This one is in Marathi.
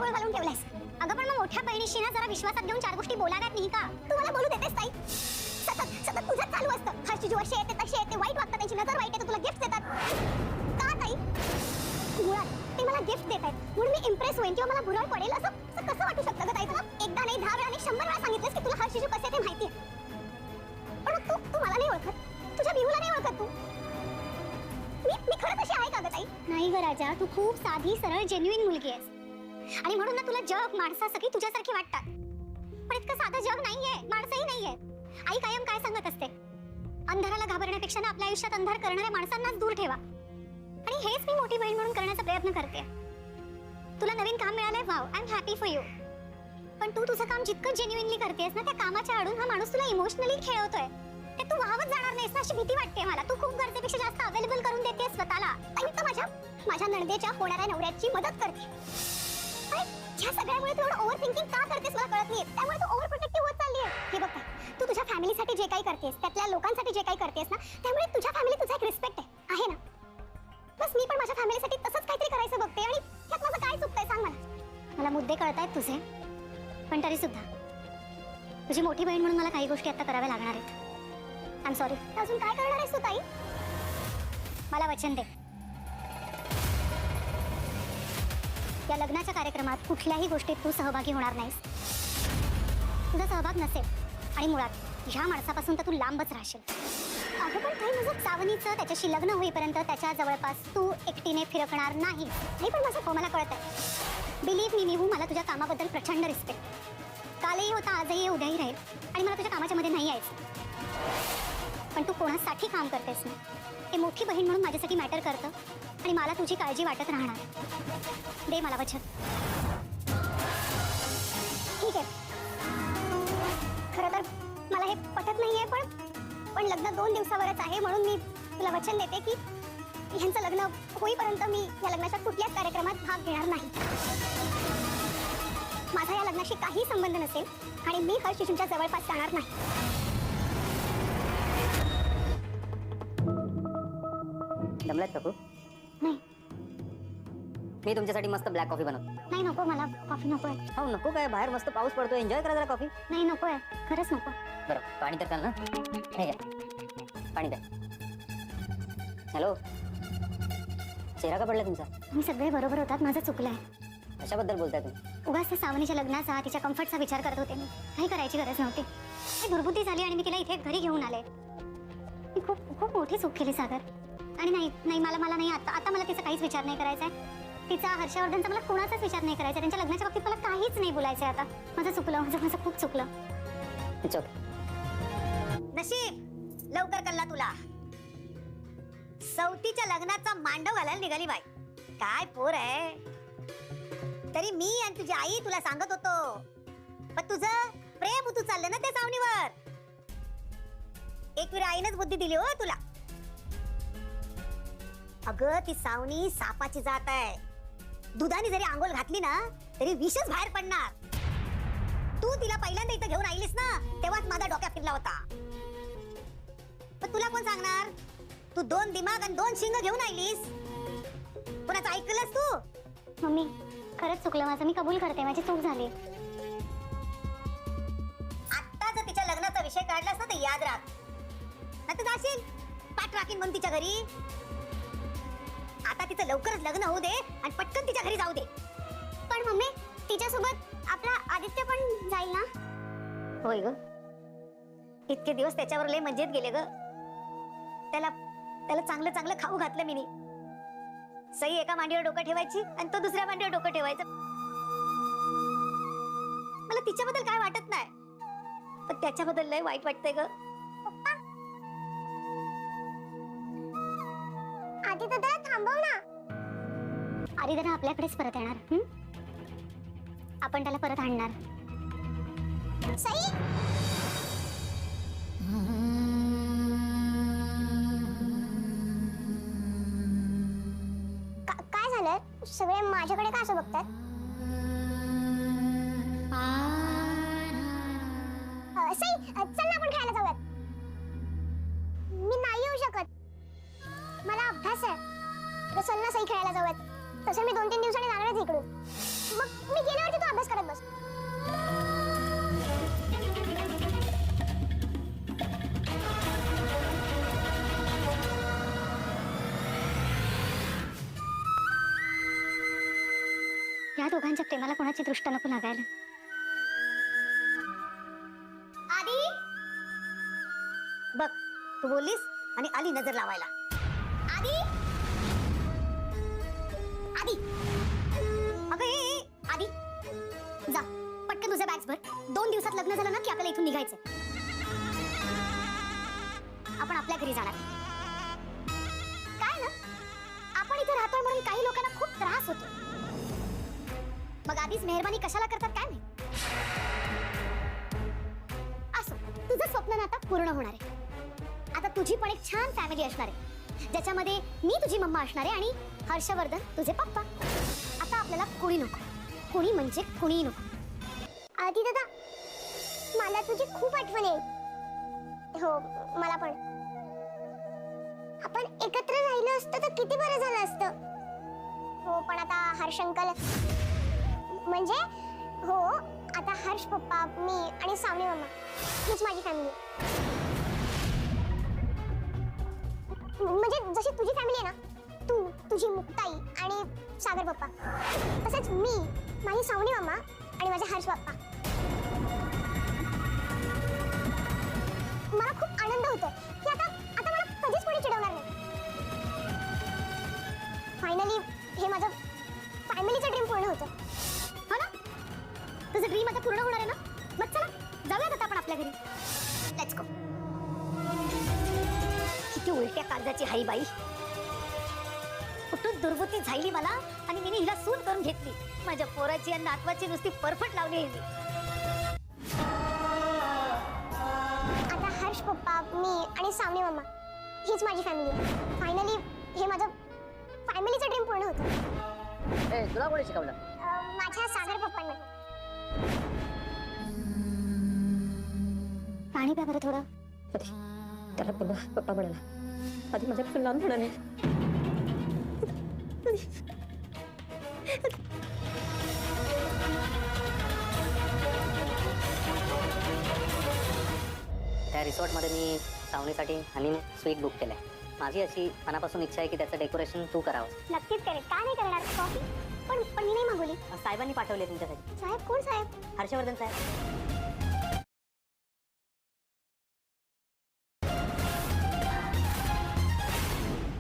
घोळ घालून ठेवलायस. अगं पण मग मोठ्या बहिणीशी ना जरा विश्वासात घेऊन चार गोष्टी बोलाव्यात नाही का? तू मला बोलू देतेस ताई? सतत सतत तुझं चालू असतं. हर्षी जी अशी येते तशी येते, वाईट वागतात, त्यांची नजर वाईट आहे, तुला गिफ्ट देतात. का ताई? मुळात ते मला गिफ्ट देत आहेत म्हणून मी इम्प्रेस होईन किंवा मला भुरळ पडेल असं कसं वाटू शकतं गं ताई तुला? एकदा नाही 10 वेळा नाही 100 वेळा सांगितलंस की तुला हर्षी कसे ते माहिती आहे. पण तू मला नाही ओळखत, तुझ्या बिहूला नाही ओळखत तू. मी खरं तशी आहे का गं ताई? नाही गं राजा, तू खूप साधी सरळ जेन्युइन मुलगी आहेस आणि म्हणून ना तुला जग माणसं सगळी तुझ्यासारखी वाटतात. पण इतकं साधं जग नाहीये, माणसंही नाहीये. आई कायम काय सांगत असते, अंधाराला घाबरण्यापेक्षा ना आपल्या आयुष्यात अंधार करणाऱ्या माणसांनाच दूर ठेवा. आणि हेच मी मोठी बहीण म्हणून करण्याचा प्रयत्न करते. तुला नवीन काम मिळालंय, wow, I am happy for you. पण तू तुझं काम जितकं जेन्युइनली करतेस ना, त्या कामाच्या आडून हा माणूस तुला इमोशनली खेळवतोय. ते तू वाहवत जाणार नाहीस ना अशी भीती वाटते मला. तू खूप गरजेपेक्षा जास्त अवेलेबल करून देतेस स्वतःला. आणि तर माझ्या नणदेच्या होणाऱ्या नवऱ्याची मदत करते. अरे ह्या सगळ्यामुळे तू एवढं ओव्हर थिंकिंग का करतेस मला कळत नाही. त्यामुळे तू ओव्हर प्रोटेक्टिव्ह होत चालली आहे. हे बघ तू तुझ्या फॅमिलीसाठी जे काही करतेस, त्यातल्या लोकांसाठी जे काही करतेस ना, त्यामुळे तुझ्या फॅमिलीत तुझा एक रिस्पेक्ट आहे ना. बस मी पण माझ्या फॅमिलीसाठी तसंच काहीतरी करायचं बघते. आणि त्यात माझं काय चुकतंय सांग मला. मला मुद्दे कळतायत तुझे, पण तरी सुद्धा तुझी मोठी बहीण म्हणून मला काही गोष्टी आता कराव्या लागणार आहेत. I am sorry. अजून काय करणार आहेस तू ताई? मला वचन दे, या लग्नाच्या कार्यक्रमात कुठल्याही गोष्टीत तू सहभागी होणार नाहीस. तुझा सहभाग नसेल आणि मुळात ह्या माणसापासून तर तू लांबच राहशील. अगं पण काही माझं चावणीचं त्याच्याशी लग्न होईपर्यंत त्याच्या जवळपास तू एकटीने फिरकणार नाही. नाही पण माझं हो मला कळत आहे. बिलीव्ह मी मिहू, मला तुझ्या कामाबद्दल प्रचंड रिस्पेक्ट. कालही होता, आजही उद्याही राहील. आणि मला तुझ्या कामाच्या मध्ये नाही यायचं. पण तू कोणासाठी काम करतेस ना, हे मोठी बहीण म्हणून माझ्यासाठी मॅटर करतं. आणि मला तुझी काळजी वाटत राहणार. दे मला वचन. ठीक आहे, खरं तर मला हे पटत नाहीये, पण लग्न 2 दिवसावरच आहे म्हणून मी तुला वचन देते की ह्यांचं लग्न होईपर्यंत मी या लग्नाच्या कुठल्याच कार्यक्रमात भाग घेणार नाही. माझा या लग्नाशी काही संबंध नसेल आणि मी हर्षीच्या जवळपास जाणार नाही. जमलात काकू? नाही मी तुमच्यासाठी मस्त ब्लॅक कॉफी बनवतो. नाही नको, मला कॉफी नको आहे. हो नको काय, बाहेर मस्त पाऊस पडतो, एन्जॉय करा जरा कॉफी. नाही नको आहे, खरंच नको. बरं पाणी तर प्याल ना? हे घ्या पाणी द्या. हॅलो, चेहरा का पडला तुमचा? मी सगळे बरोबर होतात, माझं चुकलंय. कशाबद्दल बोलताय तुम्ही? उगाच त्या सावनीच्या लग्नाचा, तिच्या कम्फर्टचा विचार करत होते मी. काही करायची गरज नव्हती. ती दुर्बुद्धी झाली आणि मी तिला इथे घरी घेऊन आले. मी खूप खूप मोठी चूक केली सागर. आणि नाही मला नाही, आता मला तिचा काहीच विचार नाही करायचा आहे. तिचा, हर्षवर्धनचा मला कोणाचाच विचार नाही करायचा. त्यांच्या लग्नाच्या बाबतीत मला काहीच नाही बोलायचं आता. माझं चुकलं, माझं खूप चुकलं. नशीब लवकर कल्ला तुला. सवतीच्या लग्नाचा मांडव घालायला निघाली बाई. काय पोर आहे. तरी मी आणि तुझी आई तुला सांगत होतो, पण तुझं प्रेम तू चाललं ना त्या सावनीवर. एक वेळ आईनच बुद्धी दिली हो तुला. अगं ती सावनी सापाची जात आहे. दुधाने जरी आंघोळ घातली ना तरी विषच बाहेर पडणार. तू तिला पहिल्यांदा इथं घेऊन आलीस ना, तेव्हाच माझा डोक्यात फिरला होता. पण तुला कोण सांगणार? तू 2 दिमाग आणि 2 शिंग घेऊन आलीस. कोणाचं ऐकलंस तू? मम्मी खरंच चुकलं माझं, मी कबूल करते, माझी चूक झाली. आता जर तिच्या लग्नाचा विषय काढलास ना तर याद राख, नाही तर जाशील पाठ राखीन म्हणून तिच्या घरी. आता तिचं लवकरच लग्न होऊ दे आणि पटकन तिच्या घरी जाऊ दे. पण मम्मी तिच्यासोबत आपला आदित्य पण जाईल ना? होय ग, इतके दिवस त्याच्यावर लय मजेत गेले ग. त्याला चांगलं चांगलं खाऊ घातलं मी. सई एका मांडीवर डोकं ठेवायची आणि तो दुसऱ्या मांडीवर डोकं ठेवायचं. मला तिच्याबद्दल काय वाटत नाही, पण त्याच्याबद्दल लय वाईट वाटतंय ग. पप्पा, आदित्य थांबव ना. आदित्य आपल्याकडेच परत येणार. आपण त्याला परत आणणार. सई, काय झालं? सगळे माझ्याकडे का असं बघतात? सई चल ना आपण खेळायला जाऊयात. मी नाही येऊ शकत, मला अभ्यास आहे. चल ना सई खेळायला जाऊयात. तसं मी 2-3 दिवसांनी जाणारच इकडून. मग मी गेल्यावरती तू अभ्यास करत बस. या दोघांच्या प्रेमाला कोणाची दृष्ट नको लागायला. आधी बघ, तू बोललीस आणि आली नजर लावायला. आधी आधी अगं आधी जा पटकन तुझ्या बॅग्स भर. 2 दिवसात लग्न झालं ना की आपल्याला इथून निघायचंय. आपण आपल्या घरी जाणार. काय ना आपण इथे राहतोय म्हणून काही लोकांना खूप त्रास होतो. मग आधीच मेहरबानी कशाला करतात काय नाही. असो, तुझं स्वप्न ना आता पूर्ण होणार आहे. आता तुझी पण एक छान फॅमिली असणार आहे ज्याच्यामध्ये मी तुझी मम्मा असणार आहे आणि हर्षवर्धन तुझे पप्पा. आता आपल्याला कोणी नको, कोणी म्हणजे कोणी नको. आधी दादा मला तुझी खूप आठवण येईल. हो मला पण. आपण एकत्र राहिलो असतं तर किती बरं झालं असतं. हो पण आता हर्ष अंकल म्हणजे हो आता हर्ष पप्पा मी आणि सावनी मम्मा हीच माझी फॅमिली. म्हणजे जशी तुझी फॅमिली आहे ना, तू तुझी मुक्ताई आणि सागर पप्पा, तसंच मी माझी सावनी मम्मा आणि माझे हर्ष पप्पा. मला खूप आनंद होतो की आता आता मला कधीच कोणी चिडवणार नाही. फायनली हे माझं फॅमिलीचं ड्रीम पूर्ण होतं. हो ना, तुझं ड्रीम आता पूर्ण होणार आहे ना. मग चला जाऊयात आता आपण आपल्या घरी. Let's go. किती उलट्या कागदाची हाई बाई. कुठून दुर्बुद्धी झाली मला आणि मी हिला सून करून घेतली. माझ्या पोराची आणि नातवाची नुसती परफट लावली आहे मी. आता हर्ष पप्पा मी आणि सावनी मम्मा हीच माझी फॅमिली. फायनली हे माझं फॅमिलीचं ड्रीम पूर्ण होतं. ए तुला कोणी शिकवलं? माझ्या सागर पप्पांना. पाणी प्या बरं थोडं. त्याला पप्पा म्हणाला. आधी माझ्यापासून लांब होणार नाही. त्या रिसॉर्टमध्ये मी सावनीसाठी हनीमून स्वीट बुक केलंय. माझी अशी मनापासून इच्छा आहे की त्याचं डेकोरेशन तू करावं. नक्कीच करेल. का नाही करणार. कॉफी पण मी नाही मागवली. साहेबांनी पाठवले तुमच्यासाठी. साहेब कोण साहेब? हर्षवर्धन साहेब.